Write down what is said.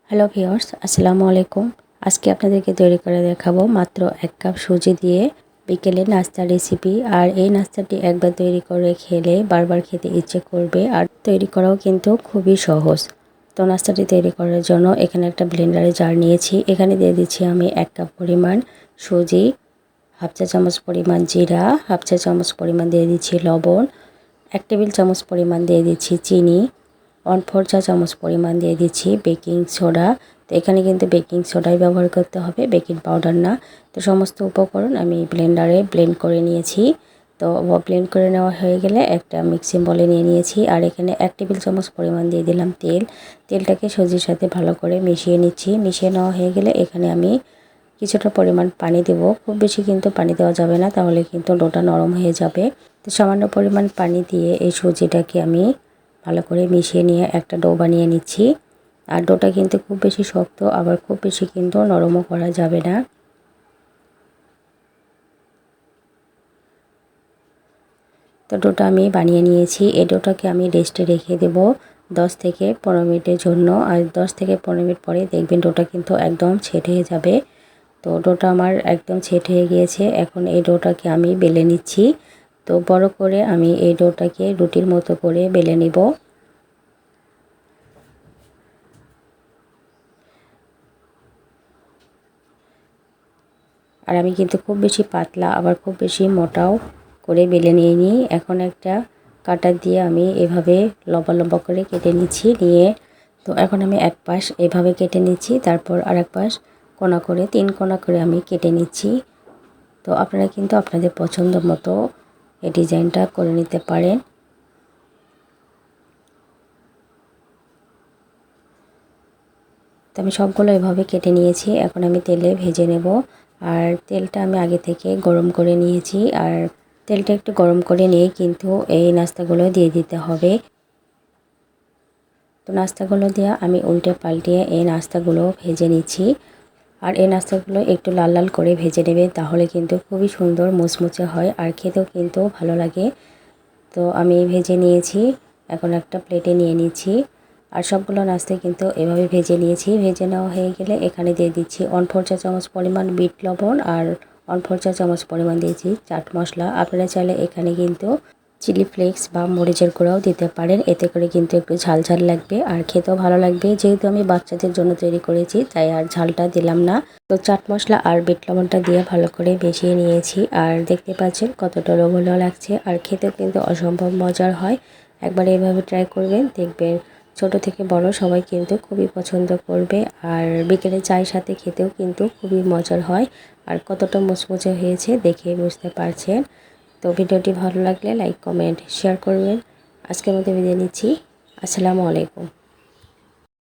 Hello viewers, আসসালামু আলাইকুম। আজকে আপনাদেরকে তৈরি করে দেখাবো মাত্র 1 কাপ সুজি দিয়ে বিকেলের নাস্তার রেসিপি। আর এই নাস্তাটি একবার তৈরি করে খেলে বারবার খেতে ইচ্ছে করবে, আর তৈরি করাও কিন্তু খুবই সহজ। তো নাস্তাটি তৈরি করার জন্য এখানে একটা ব্লেন্ডারে জার নিয়েছি। এখানে দিয়ে দিচ্ছি আমি 1 কাপ পরিমাণ সুজি, হাফ চা চামচ পরিমাণ জিরা, হাফ চা চামচ পরিমাণ দিয়ে দিচ্ছি লবণ, 1 টেবিল চামচ পরিমাণ দিয়ে দিচ্ছি চিনি, 1/4 চা চামচ পরিমাণ দিয়ে দিচ্ছি বেকিং সোডা। তো এখানে কিন্তু বেকিং সোডাই ব্যবহার করতে হবে, বেকিং পাউডার না। তো সমস্ত উপকরণ আমি ব্লেন্ডারে ব্লেন্ড করে নিয়েছি। তো ব্লেন্ড করে নেওয়া হয়ে গেলে একটা মিক্সিং বলে নিয়ে নিয়েছি। আর এখানে 1 টেবিল চামচ পরিমাণ দিয়ে দিলাম তেল। তেলটাকে সুজির সাথে ভালো করে মিশিয়ে নিচ্ছি। মিশিয়ে নেওয়া হয়ে গেলে এখানে আমি কিছুটা পরিমাণ পানি দেব। খুব বেশি কিন্তু পানি দেওয়া যাবে না, তাহলে কিন্তু ডোটা নরম হয়ে যাবে। তো সামান্য পরিমাণ পানি দিয়ে এই সুজিটাকে আমি ভালো করে মিশিয়ে নিয়ে একটা ডো বানিয়ে নিচ্ছি। আর ডোটা কিন্তু খুব বেশি শক্ত, আবার খুব বেশি কিন্তু নরমও করা যাবে না। তো ডোটা আমি বানিয়ে নিয়েছি। এই ডোটাকে আমি রেস্টে রেখে দেব 10 থেকে 15 মিনিটের জন্য। আর 10 থেকে 15 মিনিট পরে দেখবেন ডোটা কিন্তু একদম সেট হয়ে যাবে। তো ডোটা আমার একদম সেট হয়ে গিয়েছে। এখন এই ডোটাকে আমি বেলে নিচ্ছি। তো বড় করে আমি এই ডোটাকে রুটির মতো করে বেলে নিব। আর আমি কিন্তু খুব বেশি পাতলা আবার খুব বেশি মোটাও করে বেলে নিইনি। এখন একটা কাটার দিয়ে আমি এভাবে লম্বা লম্বা করে কেটে নিচ্ছি। তো এখন আমি এক পাশ এভাবে কেটে নিচ্ছি, তারপর আরেক পাশ কোনা করে 3 কোনা করে আমি কেটে নিচ্ছি। তো আপনারা কিন্তু আপনাদের পছন্দ মতো এই ডিজাইনটা করে নিতে পারেন। তো আমি সবগুলো এভাবে কেটে নিয়েছি। এখন আমি তেলে ভেজে নেব। আর তেলটা আমি আগে থেকে গরম করে নিয়েছি। আর তেলটা একটু গরম করে নিয়ে কিন্তু এই নাস্তাগুলো দিয়ে দিতে হবে। তো নাস্তাগুলো দিয়ে আমি উল্টে পাল্টিয়ে এই নাস্তাগুলো ভেজে নিচ্ছি। আর এই নাস্তাগুলো একটু লাল লাল করে ভেজে নেবে, তাহলে কিন্তু খুবই সুন্দর মুচমুচে হয় আর খেতেও কিন্তু ভালো লাগে। তো আমি ভেজে নিয়েছি। এখন একটা প্লেটে নিয়ে নিচ্ছি। আর সবগুলো নাস্তা কিন্তু এভাবে ভেজে নিয়েছি। ভেজে নেওয়া হয়ে গেলে এখানে দিয়ে দিচ্ছি 1/4 চা চামচ পরিমাণ বিট লবণ, আর 1/4 চা চামচ পরিমাণ দিয়েছি চাট মশলা। আপনারা চাইলে এখানে কিন্তু চিলি ফ্লেক্স বা মরিচের গুঁড়াও দিতে পারেন। এতে করে কিন্তু একটু ঝাল ঝাল লাগবে আর খেতেও ভালো লাগবে। যেহেতু আমি বাচ্চাদের জন্য তৈরি করেছি, তাই আর ঝালটা দিলাম না। তো চাট মশলা আর বিট লবণটা দিয়ে ভালো করে মিশিয়ে নিয়েছি। আর দেখতে পাচ্ছেন কতটা লোভনীয় লাগছে, আর খেতেও কিন্তু অসম্ভব মজার হয়। একবার এইভাবে ট্রাই করবেন, দেখবেন ছোট থেকে বড় সবাই কিন্তু খুবই পছন্দ করবে। আর বিকেলে চায়ের সাথে খেতেও কিন্তু খুবই মজার হয়। আর কতটা মুচমুচে হয়েছে দেখে বুঝতে পারছেন। তো ভিডিওটি ভালো লাগলে লাইক, কমেন্ট, শেয়ার করবেন। আজকের মতো বিদায় নিচ্ছি। আসসালামু আলাইকুম।